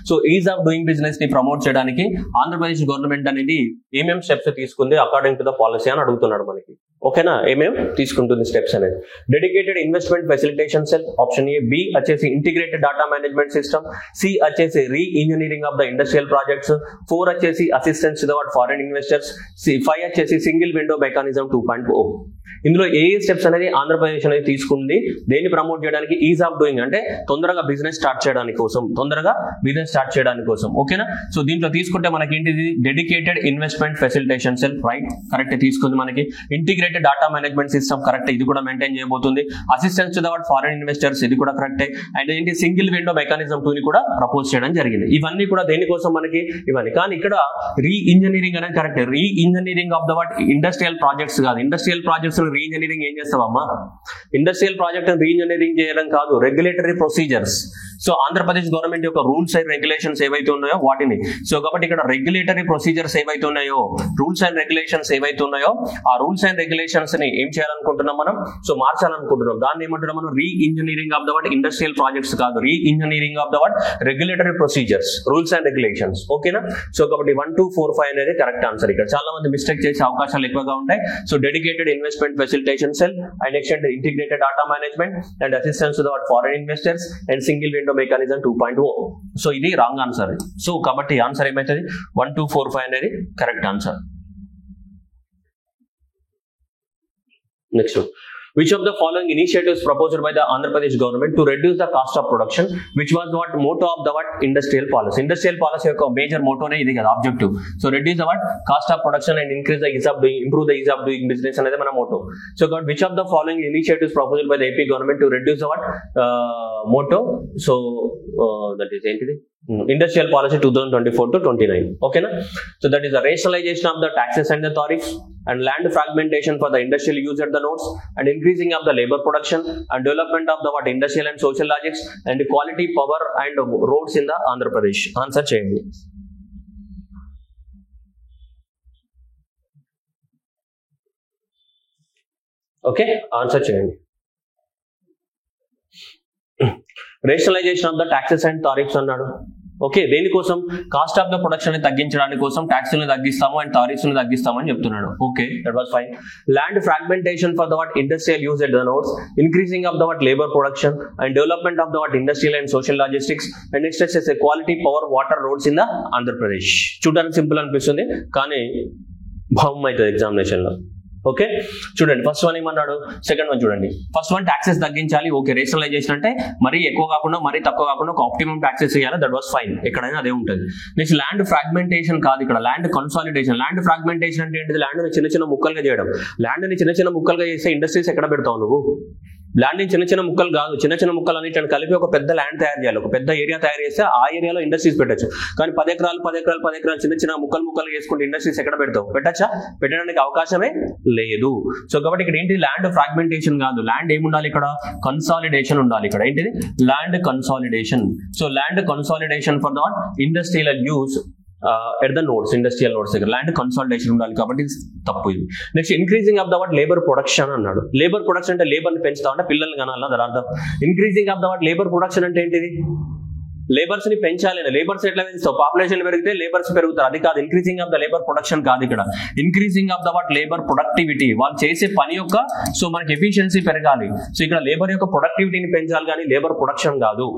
So ease of doing business ని promote చేయడానికి Andhra Pradesh government అనేది ఏమేం steps తీసుకుంది according to the policy అని అడుగుతున్నాడు మనకి. ఓకేనా? ఏమేం తీసుకుంటుంది స్టెప్స్ అనేది? Dedicated investment facilitation cell option A. B వచ్చేసి integrated data management system. C వచ్చేసి reengineering of the industrial projects. 4 వచ్చేసి assistance to the foreign investors. 5 వచ్చేసి సింగిల్ విండో మెకానిజం 2.0. ఇందులో ఏ స్టెప్స్ అనేది ఆంధ్రప్రదేశ్ అనేది తీసుకుంది దేన్ని ప్రమోట్ చేయడానికి? ఈజ్ ఆఫ్ డూయింగ్ అంటే తొందరగా బిజినెస్ స్టార్ట్ చేయడానికి కోసం. ఓకేనా? సో దీంట్లో తీసుకుంటే మనకి ఏంటిది? Dedicated investment facilitation cell, right, correct తీసుకుంది మనకి. Integrated data management system, correct, ఇది కూడా మెయింటైన్ చేయబోతుంది. Assistance to the foreign investors, ఇది కూడా కరెక్టే. అండ్ ఏంటి? సింగిల్ విండో మెకానిజం 2 ని కూడా ప్రపోజ్ చేయడం జరిగింది. ఇవన్నీ కూడా దేనికోసం మనకి? ఇవన్నీ. కానీ ఇక్కడ రీ ఇంజనీరింగ్ అనేది correct. Re engineering of the industrial projects కాదు. ఇండస్ట్రియల్ ప్రాజెక్ట్స్ రీ ఇంజనీరింగ్ ఏం చేస్తావమ్మా? ఇండస్ట్రియల్ ప్రాజెక్ట్ రీ ఇంజనీరింగ్ చేయడం కాదు, regulatory procedures. So Andhra Pradesh government యొక్క రూల్స్ అండ్ రెగ్యులేషన్స్ ఏవైతే ఉన్నాయో వాటిని. సో కాబట్టి ఇక్కడ రెగ్యులేటరీ ప్రొసీజర్స్ ఏవైతే ఉన్నాయో, రూల్స్ అండ్ రెగ్యులేషన్స్ ఏవైతే ఉన్నాయో, ఆ రూల్స్ అండ్ రెగ్యులేషన్స్ ని ఏం చేయాలనుకుంటున్నాం మనం? సో మార్చాలనుకుంటున్నాం. దాన్ని ఏమంటున్నాం మనం? Reengineering of the industrial projects కాదు, reengineering of the regulatory procedures, rules and regulations. ఓకేనా? సో కాబట్టి 1, 2, 4, 5 అనేది కరెక్ట్ ఆన్సర్. ఇక్కడ చాలా మంది మిస్టేక్ చేసే అవకాశాలు ఎక్కువగా ఉంటాయి. So dedicated investment facilitation cell and next integrated data management and assistance to the foreign investors and single window mechanism 2.0. So ఇది రాంగ్ ఆన్సర్. సో కాబట్టి ఆన్సర్ ఏమైతుంది? 1, 2, 4, 5 అనేది correct answer. Next, which of the following initiatives proposed by the Andhra Pradesh government to reduce the cost of production, which was what motto of the industrial policy? Industrial policy యొక్క major motto నే ఇది కదా, objective. So reduce the cost of production and increase the ease of doing, improve the ease of doing business అనేది మన motto. So which of the following initiatives proposed by the AP government to reduce the motto? So that is ఏంటిది? Industrial policy 2024 to 29. Okay na? So that is the rationalization of the taxes and the tariffs and land fragmentation for the industrial use at the nodes and increasing of the labor production and development of the industrial and social logics and quality power and roads in the Andhra Pradesh. Answer cheyandi. Okay, answer cheyandi. Rationalisation of the taxes and tariffs అన్నాడు. Okay, దేనికోసం? Cost of the production ని తగ్గించడానికి కోసం ట్యాక్స్లను తగ్గిస్తాము and tariffs ని తగ్గిస్తామని చెప్తున్నాడు. Okay, that was fine. Land fragmentation for the industrial use at the nodes, increasing of the labour production and development of the industrial and social logistics and next వచ్చేసి quality power water roads in the Andhra Pradesh. చూడడానికి simple అనిపిస్తుంది కానీ భావం అవుతుంది examination లో. Okay, చూడండి first one ఏమన్నాడు, second one చూడండి. ఫస్ట్ వన్ ట్యాక్సెస్ తగ్గించాలి. ఓకే, రేషనలైజేషన్ అంటే మరీ ఎక్కువ కాకుండా మరీ తక్కువ కాకుండా ఒక ఆప్టిమం ట్యాక్సెస్ చేయాలి. దట్ వాస్ ఫైన్, ఎక్కడైనా అదే ఉంటుంది. నెక్స్ట్ ల్యాండ్ ఫ్రాగ్మెంటేషన్ కాదు, ఇక్కడ ల్యాండ్ కన్సాలిడేషన్. ల్యాండ్ ఫ్రాగ్మెంటేషన్ అంటే ఏంటిది? ల్యాండ్ ని చిన్న చిన్న ముక్కలుగా చేయడం. ల్యాండ్ ని చిన్న చిన్న ముక్కలుగా చేస్తే ఇండస్ట్రీస్ ఎక్కడ పెడతావు నువ్వు? ల్యాండ్ చిన్న చిన్న ముక్కలు కాదు, చిన్న చిన్న ముక్కలు అన్నిటిని కలిపి ఒక పెద్ద ల్యాండ్ తయారు చేయాలి, ఒక పెద్ద ఏరియా తయారు చేస్తే ఆ ఏరియాలో ఇండస్ట్రీస్ పెట్టచ్చు. కానీ 10 ఎకరాలు చిన్న చిన్న ముక్కలు వేసుకుంటే ఇండస్ట్రీస్ ఎక్కడ పెడతావు? పెట్టచ్చా? పెట్టడానికి అవకాశమే లేదు. సో కాబట్టి ఇక్కడ ఏంటి, ల్యాండ్ ఫ్రాగ్మెంటేషన్ కాదు, ల్యాండ్ ఏముండాలి ఇక్కడ, కన్సాలిడేషన్ ఉండాలి. ఇక్కడ ఏంటిది, land consolidation. So land consolidation for that industrial use at the nodes, industrial nodes దగ్గర ల్యాండ్ కన్సాలిడేషన్ ఉండాలి, కాబట్టి తప్పు ఇది. Next increasing of the what labour production అన్నాడు. లేబర్ ప్రొడక్షన్ అంటే లేబర్ని పెంచుతా అంటే పిల్లల్ని కనాలా, దాని అర్థం. Increasing of the what labour production అంటే ఏంటిది, లేబర్స్ ని పెంచాలి. లేబర్స్ ఎట్లా పెంచుతావు, పాపులేషన్ పెరిగితే లేబర్స్ పెరుగుతారు, అది కాదు. Increasing of the labour production కాదు ఇక్కడ, increasing of the what labour productivity, వాళ్ళు చేసే పని యొక్క సో మనకి ఎఫిషియన్సీ పెరగాలి. సో ఇక్కడ లేబర్ యొక్క ప్రొడక్టివిటీని పెంచాలి కానీ లేబర్ ప్రొడక్షన్ కాదు.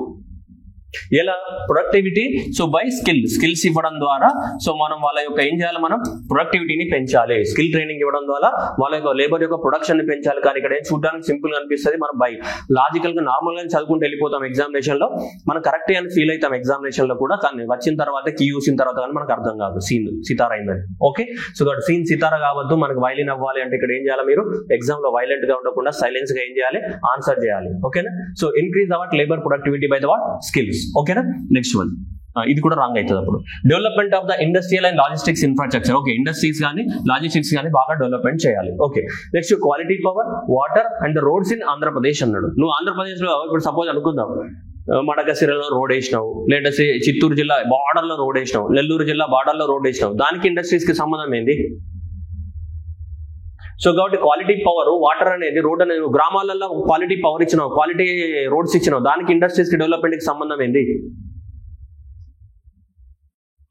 ఎలా ప్రొడక్టివిటీ, సో బై స్కిల్స్ ఇవ్వడం ద్వారా సో మనం వాళ్ళ యొక్క ఏం చేయాలి, మనం ప్రొడక్టివిటీని పెంచాలి, స్కిల్ ట్రైనింగ్ ఇవ్వడం ద్వారా వాళ్ళ యొక్క లేబర్ యొక్క ప్రొడక్షన్ ని పెంచాలి. కానీ ఇక్కడ ఏం చూడడానికి సింపుల్ గా అనిపిస్తుంది, మనం బై లాజికల్ గా నార్మల్ గా చదువుకుంటూ వెళ్ళిపోతాం ఎగ్జామినేషన్ లో, మనం కరెక్ట్ అని ఫీల్ అవుతాం ఎగ్జామినేషన్ లో కూడా, కానీ వచ్చిన తర్వాత కీ చూసిన తర్వాత కానీ మనకు అర్థం కాదు సీన్ సితార అయిందని. ఓకే, సో ఇక్కడ సీన్ సితార కావద్దు, మనకు వైలిన్ అవ్వాలి అంటే ఇక్కడ ఏం చేయాలి, మీరు ఎగ్జామ్ లో వైలెంట్ గా ఉండకుండా సైలెన్స్ గా ఏం చేయాలి, ఆన్సర్ చేయాలి. ఓకేనా, so increase the what labour productivity by the what skills. ఓకేనా, నెక్స్ట్ వన్, ఇది కూడా రాంగ్ అవుతుంది. అప్పుడు development of the industrial and logistics infrastructure. Okay, industries కానీ లాజిస్టిక్స్ కానీ బాగా డెవలప్మెంట్ చేయాలి. Okay, next quality power, water and roads in Andhra Pradesh అన్నాడు. నువ్వు ఆంధ్రప్రదేశ్ లో ఇప్పుడు సపోజ్ అనుకుందాం, మడకసిరలో రోడ్ వేసినావు, లేదంటే చిత్తూరు జిల్లా బార్డర్ లో రోడ్ వేసినావు, నెల్లూరు జిల్లా బార్డర్ లో రోడ్ వేసినావు, దానికి ఇండస్ట్రీస్ కి సంబంధం ఏంది? సో కాబట్టి క్వాలిటీ పవర్, వాటర్ అనేది, రోడ్ అనేది, గ్రామాలలో క్వాలిటీ పవర్ ఇచ్చినావు, క్వాలిటీ రోడ్స్ ఇచ్చినావు, దానికి ఇండస్ట్రీస్ కి డెవలప్మెంట్ కి సంబంధం ఏంది?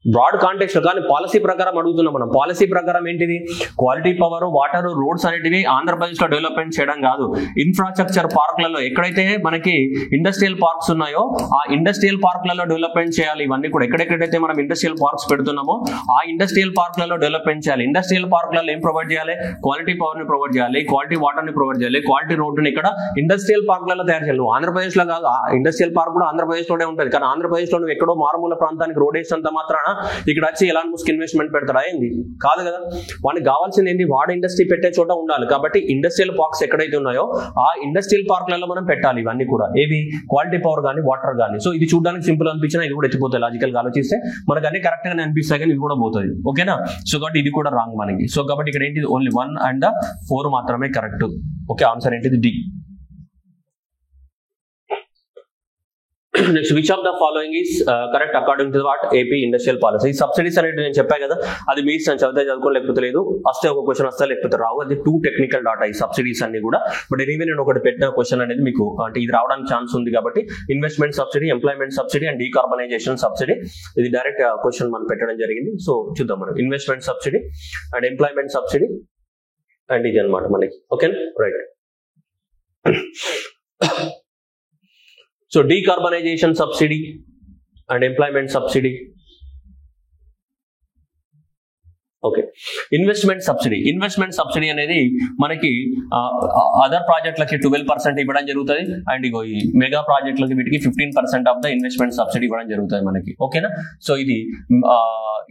Broad context. కానీ పాలసీ ప్రకారం అడుగుతున్నాం మనం, పాలసీ ప్రకారం ఏంటిది, క్వాలిటీ పవర్, వాటర్, రోడ్స్ అనేటివి ఆంధ్రప్రదేశ్ లో డెవలప్మెంట్ చేయడం కాదు, ఇన్ఫ్రాస్ట్రక్చర్ పార్క్లలో ఎక్కడైతే మనకి ఇండస్ట్రియల్ పార్క్స్ ఉన్నాయో ఆ ఇండస్ట్రియల్ పార్క్లలో డెవలప్మెంట్ చేయాలి. ఇవన్నీ కూడా ఎక్కడెక్కడైతే మనం ఇండస్ట్రియల్ పార్క్స్ పెడుతున్నామో ఆ ఇండస్ట్రియల్ పార్క్లలో డెవలప్మెంట్ చేయాలి. ఇండస్ట్రియల్ పార్క్లలో ఏం ప్రొవైడ్ చేయాలి, క్వాలిటీ పవర్ ని ప్రొవైడ్ చేయాలి, క్వాలిటీ వాటర్ ని ప్రొవైడ్ చేయాలి, క్వాలిటీ రోడ్డుని ఇక్కడ ఇండస్ట్రియల్ పార్క్లలో తయారు చేయాలి. నువ్వు ఆంధ్రప్రదేశ్ లో కాదు, ఇండస్ట్రియల్ పార్క్ కూడా ఆంధ్రప్రదేశ్ లోనే ఉంటుంది, కానీ ఆంధ్రప్రదేశ్ లో నువ్వు ఎక్కడో మారుమూల ప్రాంతానికి రోడ్ వేసినంత మాత్రాన ఇక్కడ వచ్చి ఎలాన్ మస్క్ ఇన్వెస్ట్మెంట్ పెడతాడా ఏంది? కాదు కదా. వాడికి కావాల్సింది ఏంటి, వాడు ఇండస్ట్రీ పెట్టే చోట ఉండాలి. కాబట్టి ఇండస్ట్రియల్ పార్క్స్ ఎక్కడైతే ఉన్నాయో ఆ ఇండస్ట్రియల్ పార్క్లలో మనం పెట్టాలి ఇవన్నీ కూడా, ఏవి, క్వాలిటీ పవర్ కానీ వాటర్ కానీ. సో ఇది చూడడానికి సింపుల్ అనిపించినా ఇది కూడా ఎత్తిపోతాయి, లాజికల్ గా ఆలోచిస్తే మనకు అన్ని కరెక్ట్ గానే అనిపిస్తాయి, కానీ ఇది కూడా పోతుంది. ఓకేనా, సో కాబట్టి ఇది కూడా రాంగ్ మనకి. సో కాబట్టి ఇక్కడ ఏంటి, ఓన్లీ 1 and 4 మాత్రమే కరెక్ట్. ఓకే, ఆన్సర్ ఏంటిది, D. Next, which of the following is correct according to what AP industrial policy. Subsidies అనేది నేను చెప్పా కదా, అది మీ ఇష్టం, చదివితే చదువుకో లేకపోతే లేదు, వస్తే ఒక క్వశ్చన్ వస్తా లేకపోతే రావు, అది టూ టెక్నికల్ డాటా ఈ సబ్సిడీస్ అన్ని కూడా. బట్ ఎనీవే నేను ఒకటి పెట్టిన క్వశ్చన్ అనేది మీకు అంటే ఇది రావడానికి ఛాన్స్ ఉంది కాబట్టి, investment subsidy, employment subsidy and decarbonisation subsidy, ఇది డైరెక్ట్ క్వశ్చన్ మనం పెట్టడం జరిగింది. సో చూద్దాం మనం, investment subsidy and employment subsidy and ఇది అనమాట మనకి. ఓకేనా, right. So decarbonization subsidy and employment subsidy. Okay, investment subsidy అనేది మనకి అదర్ ప్రాజెక్టులకి 12% ఇవ్వడం జరుగుతుంది, అండ్ ఇగో ఈ మెగా ప్రాజెక్టులకి వీటికి 15% ఆఫ్ ద ఇన్వెస్ట్మెంట్ సబ్సిడీ ఇవ్వడం జరుగుతుంది మనకి. ఓకేనా, సో ఇది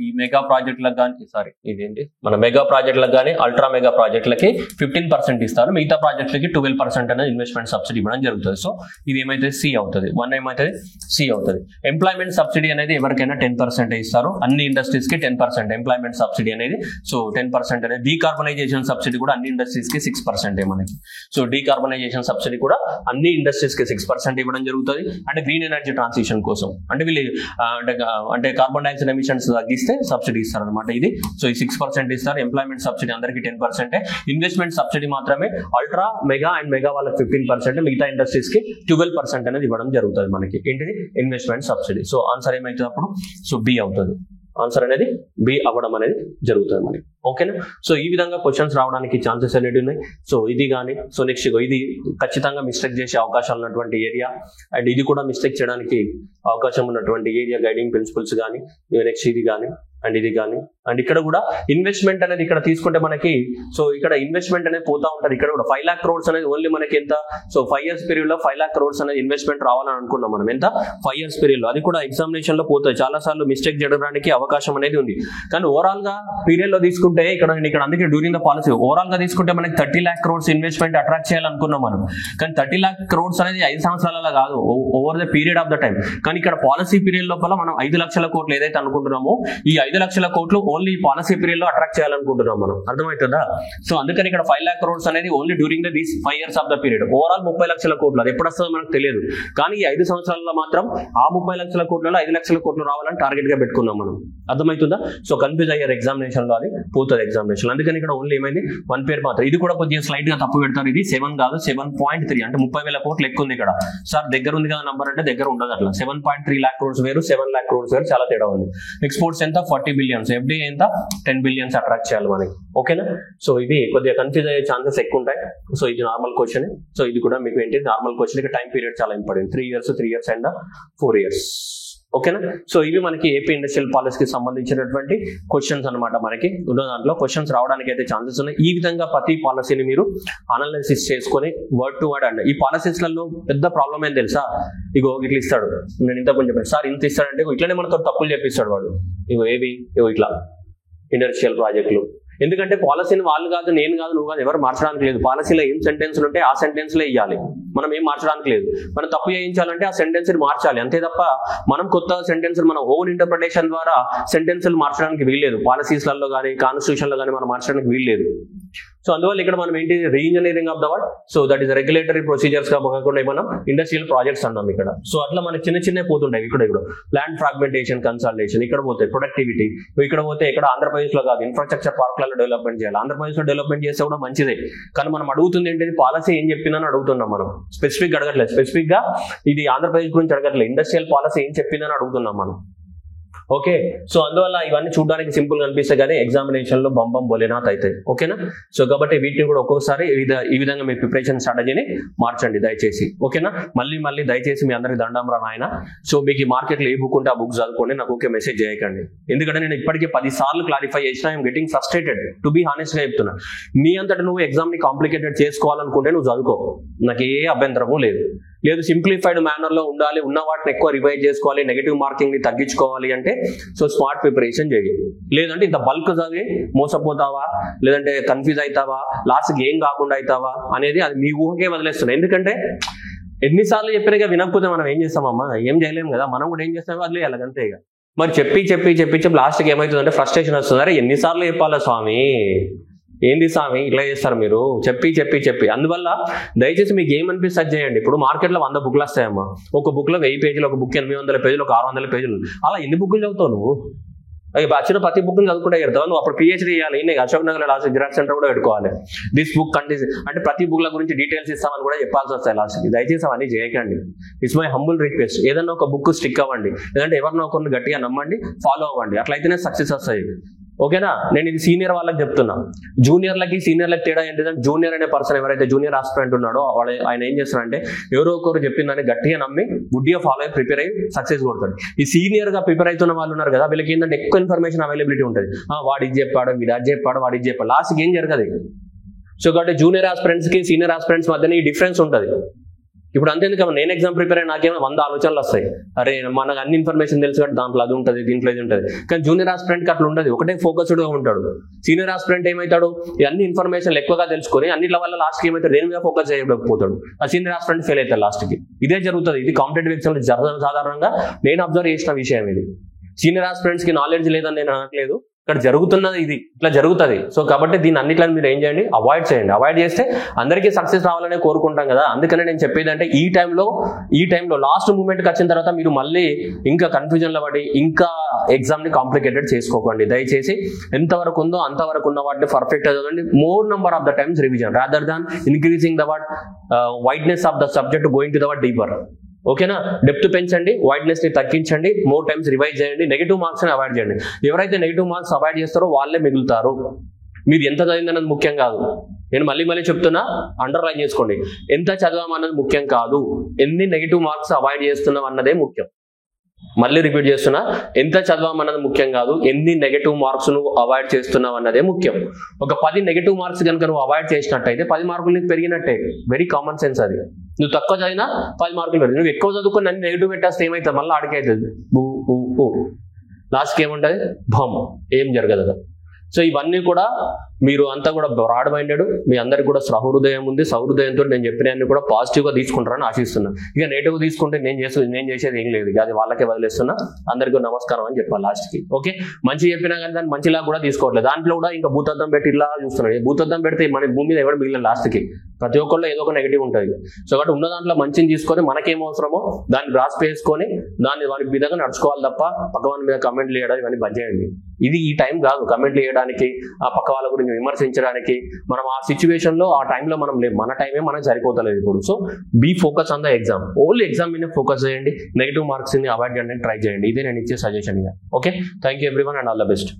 ఈ మెగా ప్రాజెక్టులకు కానీ మన మెగా ప్రాజెక్టులకు కానీ అల్ట్రా మెగా ప్రాజెక్టులకి 15% ఇస్తారు, మిగతా ప్రాజెక్టులకి 12% అనేది ఇన్వెస్ట్మెంట్ సబ్సిడీ ఇవ్వడం జరుగుతుంది. సో ఇది ఏమైతే సి అవుతుంది, 1 ఏమైతుంది సి అవుతుంది. ఎంప్లాయ్మెంట్ సబ్సిడీ అనేది ఎవరికైనా 10% ఇస్తారు, అన్ని ఇండస్ట్రీస్ కి 10% ఎంప్లాయ్మెంట్ సబ్సిడీ అనేది. సో 10% అనేది. డీకార్బనైజేషన్ సబ్సిడీ కూడా అన్ని ఇండస్ట్రీస్ కి 6% మనకి. సో డీకార్బనైజేషన్ సబ్సిడీ కూడా అన్ని ఇండస్ట్రీస్ కి 6% ఇవ్వడం జరుగుతుంది. అంటే గ్రీన్ ఎనర్జీ ట్రాన్సిషన్ కోసం, అంటే వీళ్ళు అంటే కార్బన్ డైఆక్సైడ్ ఎమిషన్స్ తగ్గిస్తే సబ్సిడీ ఇస్తారు అనమాట ఇది. సో ఈ 6% ఇస్తారు. ఎంప్లాయ్మెంట్ సబ్సిడీ అందరికి 10%. ఇన్వెస్ట్మెంట్ సబ్సిడీ మాత్రమే అల్ట్రా మెగా అండ్ మెగా వాళ్ళకి 15%, మిగతా ఇండస్ట్రీస్ కి 12% అనేది ఇవ్వడం జరుగుతుంది మనకి. ఏంటిది, ఇన్వెస్ట్మెంట్ సబ్సిడీ. సో ఆన్సర్ ఏమైతుంది అప్పుడు, సో బి అవుతుంది. ఆన్సర్ అనేది బి అవ్వడం అనేది జరుగుతుంది మనకి. ఓకేనా, సో ఈ విధంగా క్వశ్చన్స్ రావడానికి ఛాన్సెస్ అనేవి ఉన్నాయి. సో ఇది కానీ, సో నెక్స్ట్ ఇది ఖచ్చితంగా మిస్టేక్ చేసే అవకాశాలు ఉన్నటువంటి ఏరియా, అండ్ ఇది కూడా మిస్టేక్ చేయడానికి అవకాశం ఉన్నటువంటి ఏరియా, గైడింగ్ ప్రిన్సిపల్స్ కానీ, నెక్స్ట్ ఇది కానీ, అండ్ ఇది కానీ. అండ్ ఇక్కడ కూడా ఇన్వెస్ట్మెంట్ అనేది ఇక్కడ తీసుకుంటే మనకి సో ఇక్కడ ఇన్వెస్ట్మెంట్ అనేది పోతా ఉంటుంది. ఇక్కడ కూడా 5 lakh crores అనేది ఓన్లీ మనకి ఎంత, సో 5 years పీరియడ్ లో 5 lakh crores అనేది ఇన్వెస్ట్మెంట్ రావాలని అనుకున్నాం మనం. ఎంత 5 years పీరియడ్ లో. అది కూడా ఎగ్జామినేషన్ లో పోతుంది, చాలా సార్లు మిస్టేక్ జరగడానికి అవకాశం అనేది ఉంది. కానీ ఓవరాల్ గా పీరియడ్ లో తీసుకుంటే ఇక్కడ అందుకే డ్యూరింగ్ ద పాలసీ ఓవరాల్ గా తీసుకుంటే మనకి 30 lakh crores ఇన్వెస్ట్మెంట్ అట్రాక్ట్ చేయాలనుకున్నాం మనం. కానీ 30 lakh crores అనేది 5 సంవత్సరాల కాదు, over the period of the time. కానీ ఇక్కడ పాలసీ పీరియడ్ లోపల మనం 5 లక్షల కోట్లు ఏదైతే అనుకుంటున్నామో ఈ 5 లక్షల కోట్లు ఓన్లీ పాలసీ పీరియడ్ లో అట్రాక్ట్ చేయాలనుకుంటున్నాం మనం. అర్థమవుతుందా? సో అందుకని ఇక్కడ 5 lakh crores అనేది only during the these 5 years of the period. Overall 30 లక్షల కోట్లు, అది ఎప్పుడు వస్తుందో మనకు తెలియదు. కానీ ఈ 5 సంవత్సరాల్లో మాత్రం ఆ 30 లక్షల కోట్లలో 5 లక్షల కోట్లు రావాలని టార్గెట్ గా పెట్టుకున్నాం మనం. అర్థమవుతుందా? సో కన్ఫ్యూజ్ అయ్యారు ఎగ్జామినేషన్ లో, అది పోతుంది ఎగ్జామినేషన్. అందుకని ఇక్కడ ఓన్లీ ఏమైంది 1 పేరు మాత్రం. ఇది కూడా కొద్దిగా స్లైట్ గా తప్పు పెడతారు. ఇది 7 కాదు 7.3 అంటే 30,000 కోట్లు ఎక్కువ ఉంది ఇక్కడ. సార్ దగ్గర ఉంది కదా నంబర్ అంటే దగ్గర ఉండదు అట్లా. 7.3 lakh crores వేరు, 7 lakh crores వేరు, చాలా తేడా ఉంది. ఎక్స్పోర్ట్స్ ఎంత 40 billions, FDI ఎంత 10 billions అట్రాక్ట్ చేయాలి మనకి. ఓకేనా? సో ఇది కొద్దిగా కన్ఫ్యూజ్ అయ్యే ఛాన్సెస్ ఎక్కువ ఉంటాయి. సో ఇది నార్మల్ క్వశ్చన్. సో ఇది కూడా మీకు ఏంటి నార్మల్ క్వశ్చన్. ఇక టైం పీరియడ్ చాలా ఇంపార్టెంట్, 3 years అండ్ 4 years. ఓకేనా? సో ఇవి మనకి ఏపీ ఇండస్ట్రియల్ పాలసీకి సంబంధించినటువంటి క్వశ్చన్స్ అనమాట. మనకి ఉన్న దాంట్లో క్వశ్చన్స్ రావడానికి అయితే ఛాన్సెస్ ఉన్నాయి. ఈ విధంగా ప్రతి పాలసీని మీరు అనాలిసిస్ చేసుకొని వర్డ్ టు వర్డ్. అండ్ ఈ పాలసీస్లలో పెద్ద ప్రాబ్లం ఏం తెలుసా, ఇగో ఇట్లా ఇస్తాడు, నేను ఇంత కొంచెం చెప్పాను సార్, ఇంత ఇస్తాడంటే ఇట్లనే మనతో తప్పులు చెప్పిస్తాడు వాడు. ఇగో ఏవి ఇగో ఇట్లా ఇండస్ట్రియల్ ప్రాజెక్టులు. ఎందుకంటే పాలసీని వాళ్ళు కాదు, నేను కాదు, నువ్వు కాదు, ఎవరు మార్చడానికి లేదు. పాలసీలో ఏం సెంటెన్స్లు ఉంటే ఆ సెంటెన్స్లే ఇవ్వాలి, మనం ఏం మార్చడానికి లేదు. మనం తప్పు చేయించాలంటే ఆ సెంటెన్స్ మార్చాలి అంతే తప్ప మనం కొత్త సెంటెన్స్ మన ఓన్ ఇంటర్ప్రిటేషన్ ద్వారా సెంటెన్స్లు మార్చడానికి వీల్లేదు. పాలసీస్లలో కానీ కాన్స్టిట్యూషన్లో కానీ మనం మార్చడానికి వీల్లేదు. సో అందువల్ల ఇక్కడ మనం ఏంటి re-engineering of the word. So that is regulatory procedures గా కాకుండా మనం ఇండస్ట్రియల్ ప్రాజెక్ట్స్ అన్నాం ఇక్కడ. సో అట్లా మనకి చిన్న పోతుంటాయి. ఇక్కడ ప్లాంట్ ఫ్రాగ్మెంటేషన్, కన్సల్టేషన్, ఇక్కడ పోతే ప్రొడక్టివిటీ, ఇక్కడ పోతే ఇక్కడ ఆంధ్రప్రదేశ్ లో కాదు ఇన్ఫ్రాస్ట్రక్చర్ పార్క్లలో డెవలప్మెంట్ చేయాలి. ఆంధ్రప్రదేశ్ లో డెవలప్మెంట్ చేస్తే కూడా మంచిదే. కానీ మనం అడుగుతుంది ఏంటి, పాలసీ ఏం చెప్పిందని అడుగుతున్నాం మనం. స్పెసిఫిక్ అడగట్లేదు, స్పెసిఫిక్ గా ఇది ఆంధ్రప్రదేశ్ గురించి అడగట్లేదు, ఇండస్ట్రియల్ పాలసీ ఏం చెప్పిందని అడుగుతున్నాం మనం. ఓకే, సో అందువల్ల ఇవన్నీ చూడడానికి సింపుల్ గా అనిపిస్తాయి కానీ ఎగ్జామినేషన్ లో బంబం బోలేనాథ్ అవుతాయి. ఓకేనా? సో కాబట్టి వీటిని కూడా ఒక్కొక్కసారి ఈ విధంగా మీ ప్రిపరేషన్ స్ట్రాటజీని మార్చండి దయచేసి. ఓకేనా? మళ్ళీ దయచేసి మీ అందరికి దండం రా నాయన. సో మీకు ఈ మార్కెట్లో ఏ బుక్ ఉంటే ఆ బుక్ చదువుకోండి, నాకు ఓకే మెసేజ్ చేయకండి. ఎందుకంటే నేను ఇప్పటికే 10 సార్లు క్లారిఫై చేసిన, I'm getting frustrated to be honest గా చెప్తున్నా. నీ అంతటా నువ్వు ఎగ్జామ్ ని కాంప్లికేటెడ్ చేసుకోవాలనుకుంటే నువ్వు చదువుకో, నాకు ఏ అభ్యంతరము లేదు. సింప్లిఫైడ్ మేనర్ లో ఉండాలి, ఉన్న వాటిని ఎక్కువ రివైజ్ చేసుకోవాలి, నెగిటివ్ మార్కింగ్ ని తగ్గించుకోవాలి అంటే సో స్మార్ట్ ప్రిపరేషన్ చేయాలి. లేదంటే ఇంత బల్క్ చదివి మోసపోతావా, లేదంటే కన్ఫ్యూజ్ అవుతావా, లాస్ట్కి ఏం కాకుండా అవుతావా అనేది అది మీ ఊహకే వదిలేస్తున్నాయి. ఎందుకంటే ఎన్నిసార్లు చెప్పినాక వినకపోతే మనం ఏం చేస్తామమ్మా, ఏం చేయలేము కదా. మనం కూడా ఏం చేస్తామో వదిలేయాలి అంతే. ఇక మరి చెప్పి లాస్ట్కి ఏమవుతుందంటే ఫ్రస్ట్రేషన్ వస్తుంది. అరే ఎన్నిసార్లు చెప్పాలా స్వామి, ఏంది స్వామి ఇట్లా చేస్తారు మీరు, చెప్పి. అందువల్ల దయచేసి మీకు ఏమనిపిస్తే అది చేయండి. ఇప్పుడు మార్కెట్లో 100 బుక్లు వస్తాయమ్మా, ఒక బుక్ లో 1000 పేజీలు, ఒక బుక్ 800 పేజీలు, ఒక 600 పేజీలు. అలా ఎన్ని బుక్లు చదువుతావు నువ్వు? వచ్చిన ప్రతి బుక్ చదువుకుంటే ఎడతావు నువ్వు. అప్పుడు PhD చేయాలి, Ashok Nagar last xerox centre కూడా పెట్టుకోవాలి. దిస్ బుక్ కంటెన్స్ అంటే ప్రతి బుక్ల గురించి డీటెయిల్స్ ఇస్తామని కూడా చెప్పాల్సి వస్తాయి లాస్ట్కి. దయచేసి అవన్నీ చేయకండి. It's my humble request. ఏదన్నా ఒక బుక్ స్టిక్ అవ్వండి, లేదంటే ఎవరినో ఒకరిని గట్టిగా నమ్మండి, ఫాలో అవ్వండి. అట్లయితేనే సక్సెస్ వస్తాయి. ఓకేనా? నేను ఇది సీనియర్ వాళ్ళకి చెప్తున్నా. జూనియర్లకి సీనియర్లకి తేడా ఏంటంటే, జూనియర్ అనే పర్సన్ ఎవరైతే జూనియర్ ఆస్పిరెంట్ ఉన్నాడో ఆయన ఏం చేస్తాడంటే ఎవరో ఒకరు చెప్పిందని గట్టిగా నమ్మి గుడ్డిగా ఫాలో అయ్యి ప్రిపేర్ అయ్యి సక్సెస్ కొడతాడు. ఈ సీనియర్ గా ప్రిపేర్ అవుతున్న వాళ్ళు ఉన్నారు కదా, వీళ్ళకి ఏంటంటే ఎక్కువ ఇన్ఫర్మేషన్ అవైలబిలిటీ ఉంటుంది. వాడు ఇది చెప్పాడు, వీడు అది చెప్పాడు, వాడు ఇది చెప్పాడు, లాస్ట్కి ఏం జరగదు. సో కాబట్టి జూనియర్ ఆస్పిరెంట్స్ కి సీనియర్ ఆస్పిరెంట్స్ మధ్యన ఈ డిఫరెన్స్ ఉంటుంది. ఇప్పుడు అంతేందుకు నేను ఎగ్జామ్ ప్రిపేర్ అయ్యి నాకేమో 100 ఆలోచనలు వస్తాయి. అరే మనకు అన్ని ఇన్ఫర్మేషన్ తెలుసు కాబట్టి దాంట్లో అది ఉంటుంది, దీంట్లో ఇది ఉంటుంది. కానీ జూనియర్ ఆస్పిరెంట్కి అట్లా ఉండదు, ఒకటే ఫోకస్డ్గా ఉంటాడు. సీనియర్ ఆస్పిరెంట్ ఏమవుతాడు, అన్ని ఇన్ఫర్మేషన్ ఎక్కువగా తెలుసుకొని అన్నింటి వల్ల లాస్ట్కి ఏమవుతాడు, దేని మీద ఫోకస్ చేయకపోతాడు. ఆ సీనియర్ ఆస్పిరెంట్ ఫెయిల్ అవుతాడు లాస్ట్కి. ఇదే జరుగుతుంది. ఇది కాంపిటేటివ్ ఎగ్జామ్లో సాధారణంగా నేను అబ్జర్వ్ చేసిన విషయం ఇది. సీనియర్ ఆస్పిరెంట్స్కి నాలెడ్జ్ లేదని నేను అనట్లేదు, ఇక్కడ జరుగుతున్నది ఇది, ఇట్లా జరుగుతుంది. సో కాబట్టి దీన్ని అన్నిట్లని మీరు ఏం చేయండి, అవాయిడ్ చేయండి. అవాయిడ్ చేస్తే అందరికీ సక్సెస్ రావాలనే కోరుకుంటాం కదా. అందుకనే నేను చెప్పేది అంటే ఈ టైంలో లాస్ట్ మూమెంట్కి వచ్చిన తర్వాత మీరు మళ్ళీ ఇంకా కన్ఫ్యూజన్లో పడి ఇంకా ఎగ్జామ్ని కాంప్లికేటెడ్ చేసుకోకండి. దయచేసి ఎంతవరకు ఉందో అంతవరకు ఉన్న వాటిని పర్ఫెక్ట్ చదవండి. More number of the times revision rather than increasing the wideness of the subject going to the deeper. ఓకేనా? డెప్త్ పెంచండి, వైడ్నెస్ ని తగ్గించండి, మోర్ టైమ్స్ రివైజ్ చేయండి, నెగిటివ్ మార్క్స్ ని అవాయిడ్ చేయండి. ఎవరైతే నెగిటివ్ మార్క్స్ అవాయిడ్ చేస్తారో వాళ్ళే మిగులుతారు. మీరు ఎంత చదివిందన్నది ముఖ్యం కాదు. నేను మళ్ళీ చెప్తున్నా, అండర్లైన్ చేసుకోండి. ఎంత చదవమన్నది ముఖ్యం కాదు, ఎన్ని నెగిటివ్ మార్క్స్ అవాయిడ్ చేస్తున్నాం అన్నదే ముఖ్యం. మళ్ళీ రిపీట్ చేస్తున్నా, ఎంత చదవమన్నది ముఖ్యం కాదు, ఎన్ని నెగటివ్ మార్క్స్ నువ్వు అవాయిడ్ చేస్తున్నావు అన్నదే ముఖ్యం. ఒక 10 నెగటివ్ మార్క్స్ కనుక నువ్వు అవాయిడ్ చేసినట్టయితే 10 మార్కులు నీకు పెరిగినట్టే. వెరీ కామన్ సెన్స్ అది. నువ్వు తక్కువ చదివినా 10 మార్కులు పెరిగి, నువ్వు ఎక్కువ చదువుకుని అన్ని నెగిటివ్ పెట్టేస్తే ఏమవుతుంది, మళ్ళీ ఆడికి అవుతుంది, లాస్ట్కి ఏముంటుంది, భమ్, ఏం జరగదు. సో ఇవన్నీ కూడా మీరు అంతా కూడా బ్రాడ్ మైండెడ్, మీ అందరికి కూడా సహృదయం ఉంది. సహృదయంతో నేను చెప్పినవన్నీ కూడా పాజిటివ్గా తీసుకుంటారని ఆశిస్తున్నా. ఇక నెగిటివ్ తీసుకుంటే నేను చేసేది ఏం లేదు, అది వాళ్ళకే వదిలేస్తున్నా. అందరికీ నమస్కారం అని చెప్పాలి లాస్ట్కి. ఓకే, మంచి చెప్పినా కానీ దాన్ని మంచిలా కూడా తీసుకోవట్లేదు. దాంట్లో కూడా ఇంకా భూతద్దం పెట్టి ఇలా చూస్తున్నాడు. భూతద్దం పెడితే మన భూమి మీద ఎవరు మిగిలిన లాస్ట్కి ప్రతి ఒక్కళ్ళు ఏదో ఒక నెగిటివ్ ఉంటుంది. సో కాబట్టి ఉన్న దాంట్లో మంచిని తీసుకొని మనకేం అవసరమో దాన్ని గ్రాస్ప్ చేసుకొని దాన్ని వారి విధంగా నడుచుకోవాలి తప్ప పక్క వాళ్ళ మీద కమెంట్లు చేయడం ఇవన్నీ బంద్ చేయండి. ఇది ఈ టైం కాదు కమెంట్లు చేయడానికి, ఆ పక్క వాళ్ళ గురించి విమర్శించడానికి. మనం ఆ సిచ్యువేషన్ లో ఆ టైంలో మనం లేవు, మన టైమే మనకు సరిపోతలేదు ఇప్పుడు. So be focus on the exam, only exam మీద ఫోకస్ చేయండి. నెగిటివ్ మార్క్స్ ని అవాయిడ్ చేయడానికి ట్రై చేయండి. ఇదే నేను ఇచ్చే suggestion. Okay, thank you everyone and all the best.